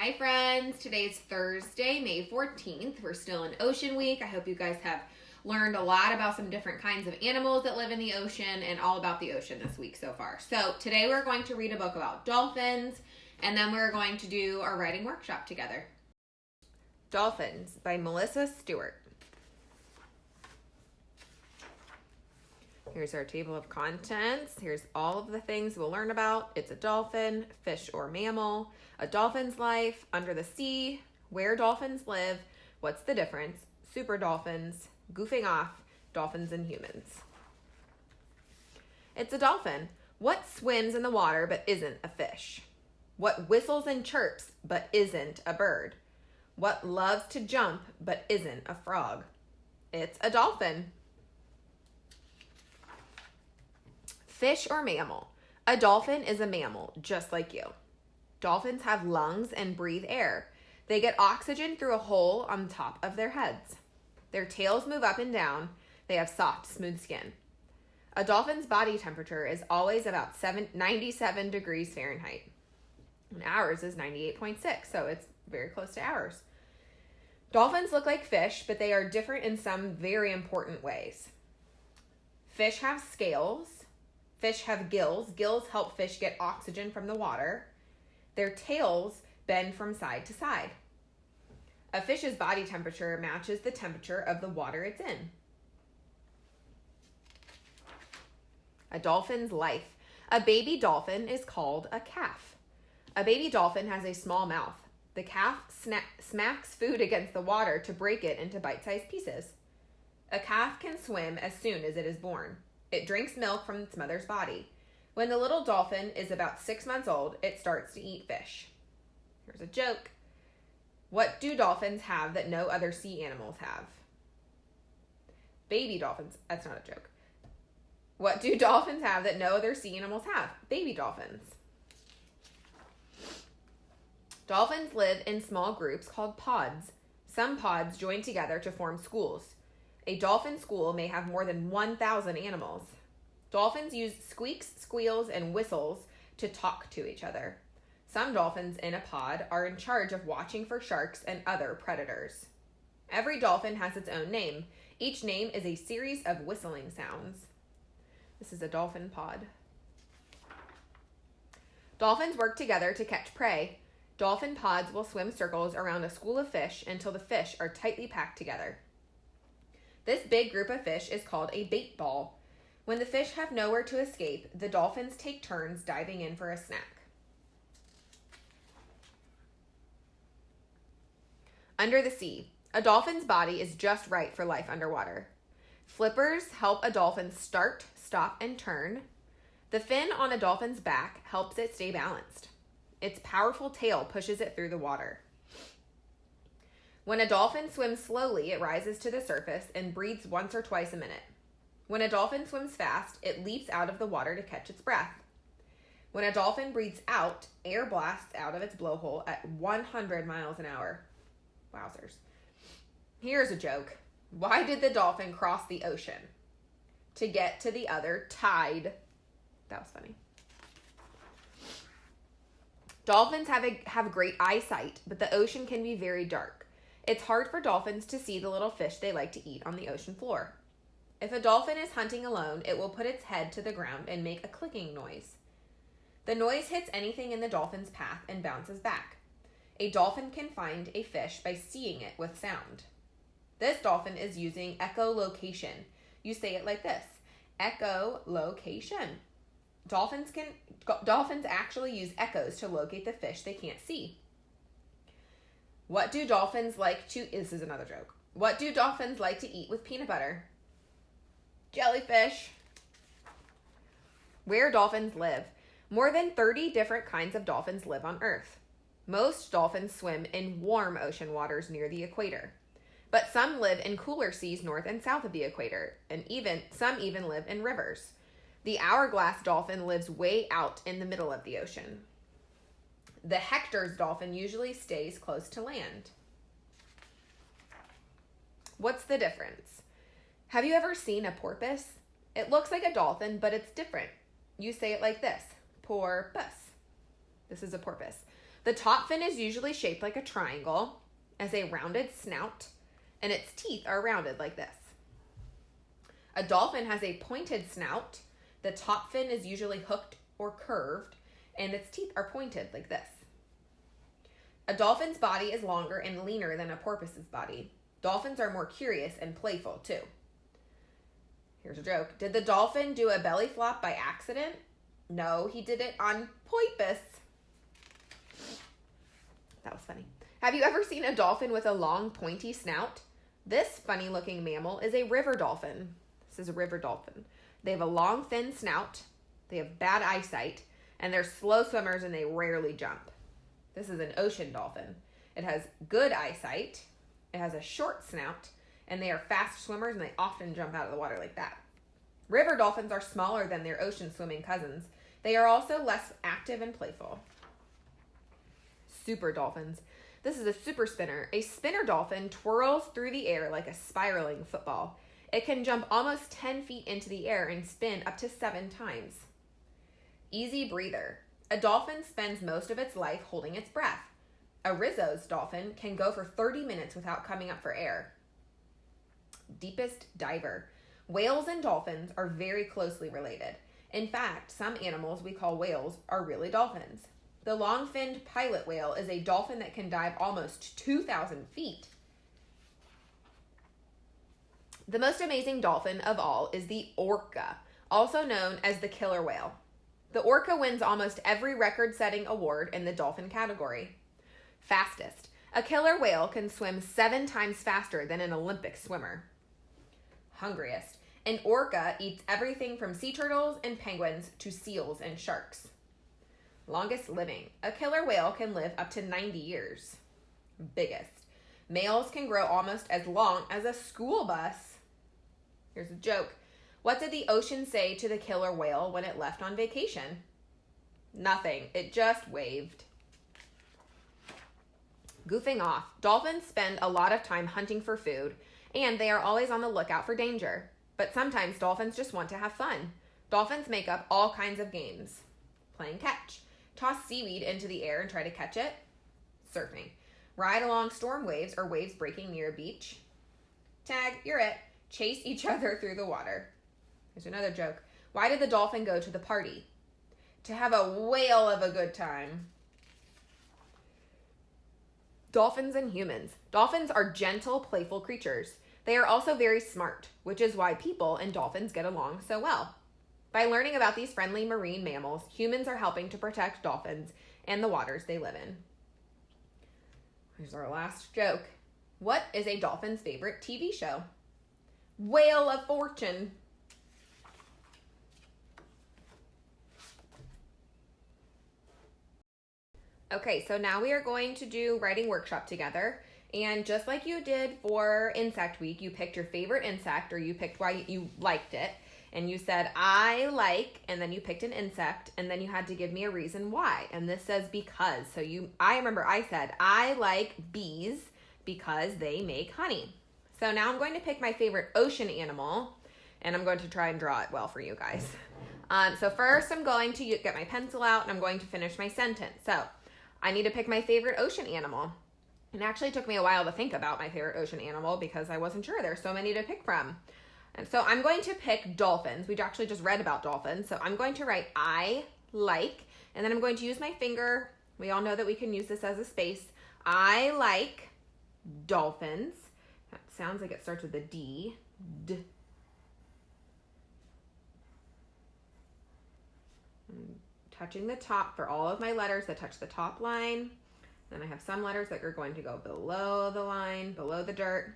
Hi friends, today's Thursday, May 14th. We're still in Ocean Week. I hope you guys have learned a lot about some different kinds of animals that live in the ocean and all about the ocean this week so far. So today we're going to read a book about dolphins, and then we're going to do our writing workshop together. Dolphins by Melissa Stewart. Here's our table of contents. Here's all of the things we'll learn about. It's a dolphin, fish or mammal, a dolphin's life, under the sea, where dolphins live, what's the difference, super dolphins, goofing off, dolphins and humans. It's a dolphin. What swims in the water but isn't a fish? What whistles and chirps but isn't a bird? What loves to jump but isn't a frog? It's a dolphin. Fish or mammal? A dolphin is a mammal, just like you. Dolphins have lungs and breathe air. They get oxygen through a hole on the top of their heads. Their tails move up and down. They have soft, smooth skin. A dolphin's body temperature is always about 97 degrees Fahrenheit. And ours is 98.6, so it's very close to ours. Dolphins look like fish, but they are different in some very important ways. Fish have scales. Fish have gills. Gills help fish get oxygen from the water. Their tails bend from side to side. A fish's body temperature matches the temperature of the water it's in. A dolphin's life. A baby dolphin is called a calf. A baby dolphin has a small mouth. The calf smacks food against the water to break it into bite-sized pieces. A calf can swim as soon as it is born. It drinks milk from its mother's body. When the little dolphin is about 6 months old, it starts to eat fish. Here's a joke. What do dolphins have that no other sea animals have? Baby dolphins. That's not a joke. What do dolphins have that no other sea animals have? Baby dolphins. Dolphins live in small groups called pods. Some pods join together to form schools. A dolphin school may have more than 1,000 animals. Dolphins use squeaks, squeals, and whistles to talk to each other. Some dolphins in a pod are in charge of watching for sharks and other predators. Every dolphin has its own name. Each name is a series of whistling sounds. This is a dolphin pod. Dolphins work together to catch prey. Dolphin pods will swim circles around a school of fish until the fish are tightly packed together. This big group of fish is called a bait ball. When the fish have nowhere to escape, the dolphins take turns diving in for a snack. Under the sea. A dolphin's body is just right for life underwater. Flippers help a dolphin start, stop, and turn. The fin on a dolphin's back helps it stay balanced. Its powerful tail pushes it through the water. When a dolphin swims slowly, it rises to the surface and breathes once or twice a minute. When a dolphin swims fast, it leaps out of the water to catch its breath. When a dolphin breathes out, air blasts out of its blowhole at 100 miles an hour. Wowzers. Here's a joke. Why did the dolphin cross the ocean? To get to the other tide. That was funny. Dolphins have great eyesight, but the ocean can be very dark. It's hard for dolphins to see the little fish they like to eat on the ocean floor. If a dolphin is hunting alone, it will put its head to the ground and make a clicking noise. The noise hits anything in the dolphin's path and bounces back. A dolphin can find a fish by seeing it with sound. This dolphin is using echolocation. You say it like this: echolocation. Dolphins actually use echoes to locate the fish they can't see. What do dolphins like to... This is another joke. What do dolphins like to eat with peanut butter? Jellyfish. Where dolphins live. More than 30 different kinds of dolphins live on Earth. Most dolphins swim in warm ocean waters near the equator. But some live in cooler seas north and south of the equator, and some even live in rivers. The hourglass dolphin lives way out in the middle of the ocean. The Hector's dolphin usually stays close to land. What's the difference? Have you ever seen a porpoise? It looks like a dolphin, but it's different. You say it like this: porpoise. This is a porpoise. The top fin is usually shaped like a triangle, has a rounded snout, and its teeth are rounded like this. A dolphin has a pointed snout. The top fin is usually hooked or curved, and its teeth are pointed like this. A dolphin's body is longer and leaner than a porpoise's body. Dolphins are more curious and playful, too. Here's a joke. Did the dolphin do a belly flop by accident? No, he did it on purpose. That was funny. Have you ever seen a dolphin with a long, pointy snout? This funny-looking mammal is a river dolphin. This is a river dolphin. They have a long, thin snout. They have bad eyesight, and they're slow swimmers, and they rarely jump. This is an ocean dolphin. It has good eyesight. It has a short snout, and they are fast swimmers, and they often jump out of the water like that. River dolphins are smaller than their ocean swimming cousins. They are also less active and playful. Super dolphins. This is a super spinner. A spinner dolphin twirls through the air like a spiraling football. It can jump almost 10 feet into the air and spin up to 7 times. Easy breather. A dolphin spends most of its life holding its breath. A Rizzo's dolphin can go for 30 minutes without coming up for air. Deepest diver. Whales and dolphins are very closely related. In fact, some animals we call whales are really dolphins. The long-finned pilot whale is a dolphin that can dive almost 2,000 feet. The most amazing dolphin of all is the orca, also known as the killer whale. The orca wins almost every record-setting award in the dolphin category. Fastest. A killer whale can swim 7 times faster than an Olympic swimmer. Hungriest. An orca eats everything from sea turtles and penguins to seals and sharks. Longest living. A killer whale can live up to 90 years. Biggest. Males can grow almost as long as a school bus. Here's a joke. What did the ocean say to the killer whale when it left on vacation? Nothing. It just waved. Goofing off. Dolphins spend a lot of time hunting for food, and they are always on the lookout for danger. But sometimes dolphins just want to have fun. Dolphins make up all kinds of games. Playing catch. Toss seaweed into the air and try to catch it. Surfing. Ride along storm waves or waves breaking near a beach. Tag, you're it. Chase each other through the water. Here's another joke. Why did the dolphin go to the party? To have a whale of a good time. Dolphins and humans. Dolphins are gentle, playful creatures. They are also very smart, which is why people and dolphins get along so well. By learning about these friendly marine mammals, humans are helping to protect dolphins and the waters they live in. Here's our last joke. What is a dolphin's favorite TV show? Whale of Fortune. Okay, so now we are going to do writing workshop together. And just like you did for Insect Week, you picked your favorite insect, or you picked why you liked it. And you said, I like, and then you picked an insect, and then you had to give me a reason why. And this says because. So I remember I said, I like bees because they make honey. So now I'm going to pick my favorite ocean animal, and I'm going to try and draw it well for you guys. So first I'm going to get my pencil out, and I'm going to finish my sentence. So I need to pick my favorite ocean animal. It actually took me a while to think about my favorite ocean animal because I wasn't sure. There's so many to pick from. And so I'm going to pick dolphins. We actually just read about dolphins. So I'm going to write I like, and then I'm going to use my finger. We all know that we can use this as a space. I like dolphins. That sounds like it starts with a D. D. I'm touching the top for all of my letters that touch the top line. Then I have some letters that are going to go below the line, below the dirt.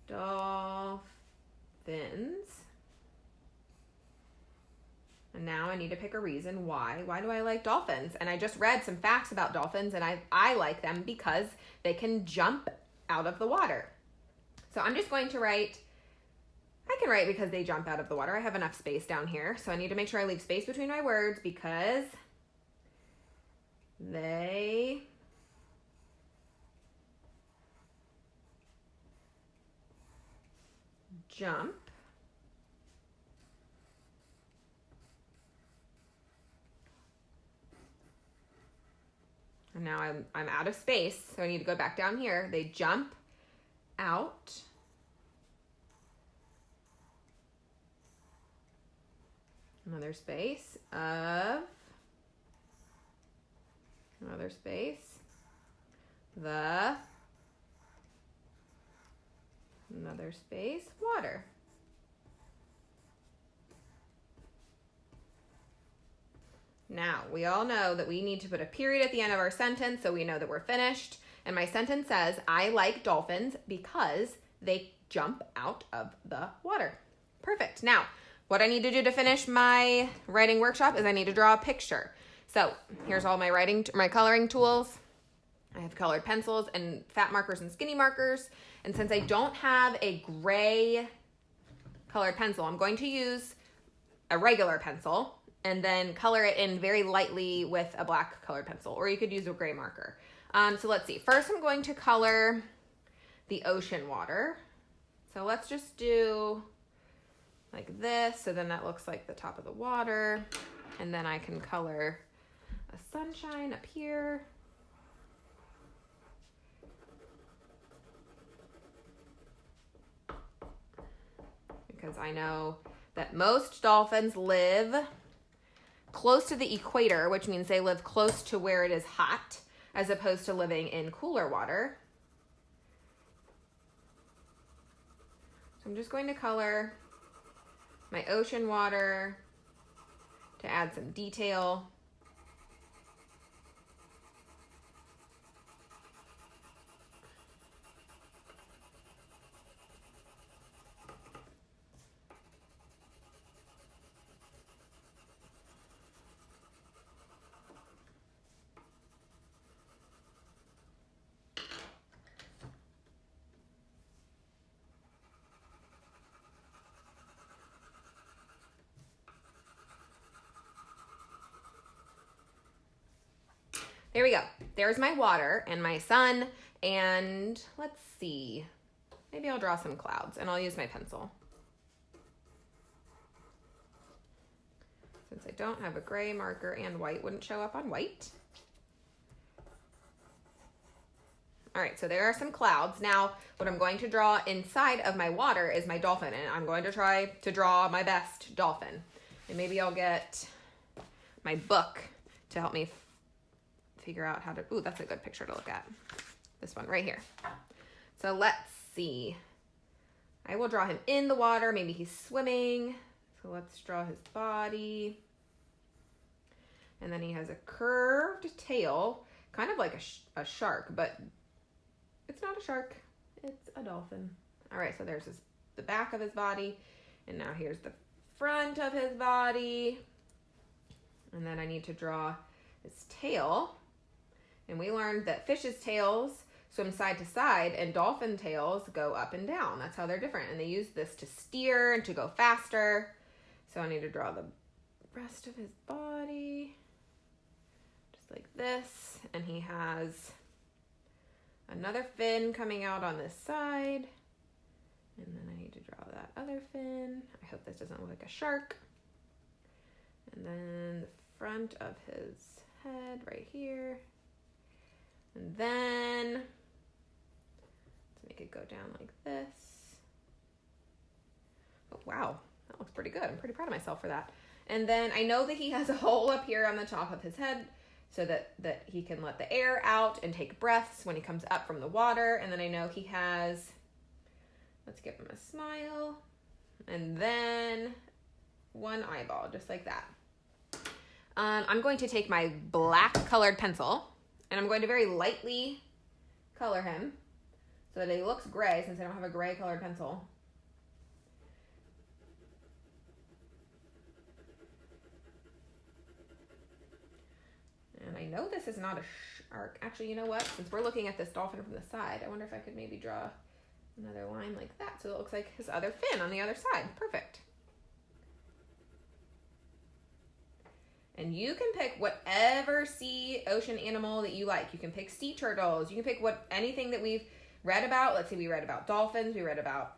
Dolphins. And now I need to pick a reason why. Why do I like dolphins? And I just read some facts about dolphins, and I like them because they can jump out of the water. So I'm just going to write, I can write because they jump out of the water. I have enough space down here. So I need to make sure I leave space between my words because they jump And now I'm out of space, so I need to go back down here. They jump out. Another space of, another space, another space, water. Now, we all know that we need to put a period at the end of our sentence so we know that we're finished. And my sentence says, I like dolphins because they jump out of the water. Perfect. Now, what I need to do to finish my writing workshop is I need to draw a picture. So here's all my coloring tools. I have colored pencils and fat markers and skinny markers. And since I don't have a gray colored pencil, I'm going to use a regular pencil and then color it in very lightly with a black colored pencil, or you could use a gray marker. So let's see. First, I'm going to color the ocean water. So let's just do like this. So then that looks like the top of the water. And then I can color a sunshine up here. Because I know that most dolphins live close to the equator, which means they live close to where it is hot, as opposed to living in cooler water. So I'm just going to color my ocean water to add some detail. There we go. There's my water and my sun. And let's see. Maybe I'll draw some clouds and I'll use my pencil. Since I don't have a gray marker and white wouldn't show up on white. All right, so there are some clouds. Now, what I'm going to draw inside of my water is my dolphin, and I'm going to try to draw my best dolphin. And maybe I'll get my book to help me figure out how to, ooh, that's a good picture to look at. This one right here. So let's see. I will draw him in the water. Maybe he's swimming. So let's draw his body. And then he has a curved tail, kind of like a shark, but it's not a shark. It's a dolphin. All right, so there's the back of his body. And now here's the front of his body. And then I need to draw his tail. And we learned that fish's tails swim side to side and dolphin tails go up and down. That's how they're different. And they use this to steer and to go faster. So I need to draw the rest of his body just like this. And he has another fin coming out on this side. And then I need to draw that other fin. I hope this doesn't look like a shark. And then the front of his head right here. And then let's make it go down like this. Oh, wow, that looks pretty good. I'm pretty proud of myself for that. And then I know that he has a hole up here on the top of his head so that he can let the air out and take breaths when he comes up from the water. And then I know he has, let's give him a smile. And then one eyeball, just like that. I'm going to take my black colored pencil and I'm going to very lightly color him so that he looks gray since I don't have a gray colored pencil. And I know this is not a shark. Actually, you know what? Since we're looking at this dolphin from the side, I wonder if I could maybe draw another line like that so it looks like his other fin on the other side. Perfect. And you can pick whatever sea ocean animal that you like. You can pick sea turtles. You can pick anything that we've read about. Let's see, we read about dolphins. We read about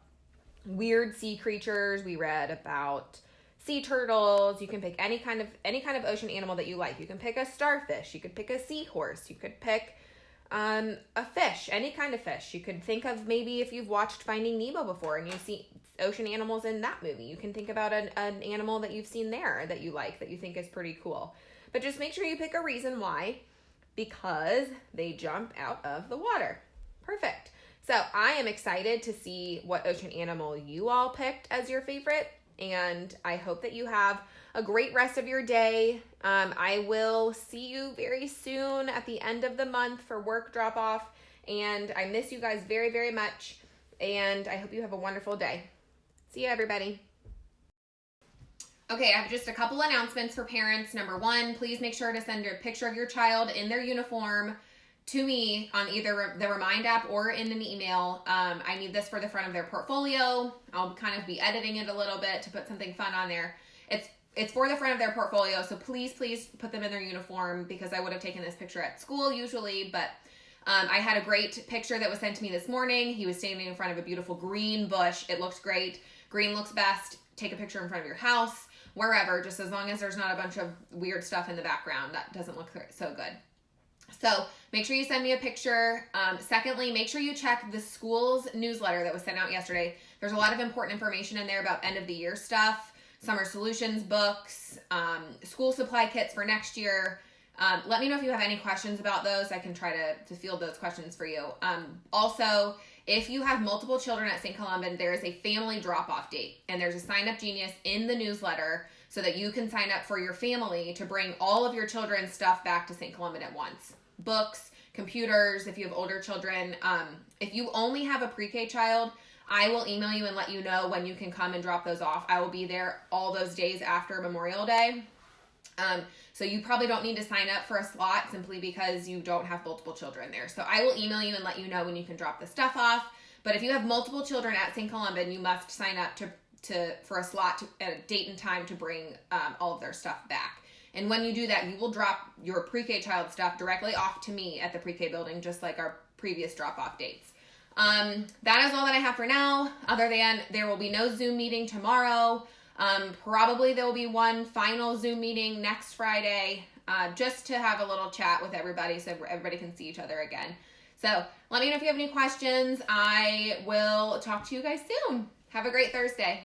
weird sea creatures. We read about sea turtles. You can pick any kind of ocean animal that you like. You can pick a starfish. You could pick a seahorse. You could pick a fish, any kind of fish. You could think of maybe if you've watched Finding Nemo before and you see ocean animals in that movie. You can think about an animal that you've seen there that you like, that you think is pretty cool. But just make sure you pick a reason why, because they jump out of the water. Perfect. So I am excited to see what ocean animal you all picked as your favorite, and I hope that you have a great rest of your day. I will see you very soon at the end of the month for work drop off, and I miss you guys very, very much, and I hope you have a wonderful day. See you, everybody. Okay, I have just a couple announcements for parents. Number one, please make sure to send a picture of your child in their uniform to me on either the Remind app or in an email. I need this for the front of their portfolio. I'll kind of be editing it a little bit to put something fun on there. It's for the front of their portfolio, so please put them in their uniform, because I would have taken this picture at school usually, but I had a great picture that was sent to me this morning. He was standing in front of a beautiful green bush. It looks great. Green looks best. Take a picture in front of your house, wherever, just as long as there's not a bunch of weird stuff in the background. That doesn't look so good. So make sure you send me a picture. Secondly, make sure you check the school's newsletter that was sent out yesterday. There's a lot of important information in there about end of the year stuff, summer solutions books, school supply kits for next year. Let me know if you have any questions about those. I can try to field those questions for you. Also, if you have multiple children at St. Columban, there is a family drop-off date, and there's a Sign Up Genius in the newsletter so that you can sign up for your family to bring all of your children's stuff back to St. Columban at once. Books, computers, if you have older children. If you only have a pre-K child, I will email you and let you know when you can come and drop those off. I will be there all those days after Memorial Day. So you probably don't need to sign up for a slot simply because you don't have multiple children there. So I will email you and let you know when you can drop the stuff off. But if you have multiple children at St. Columban, you must sign up for a slot at a date and time to bring all of their stuff back. And when you do that, you will drop your pre-K child stuff directly off to me at the pre-K building, just like our previous drop-off dates. That is all that I have for now, other than there will be no Zoom meeting tomorrow. Probably there will be one final Zoom meeting next Friday, just to have a little chat with everybody so everybody can see each other again. So let me know if you have any questions. I will talk to you guys soon. Have a great Thursday.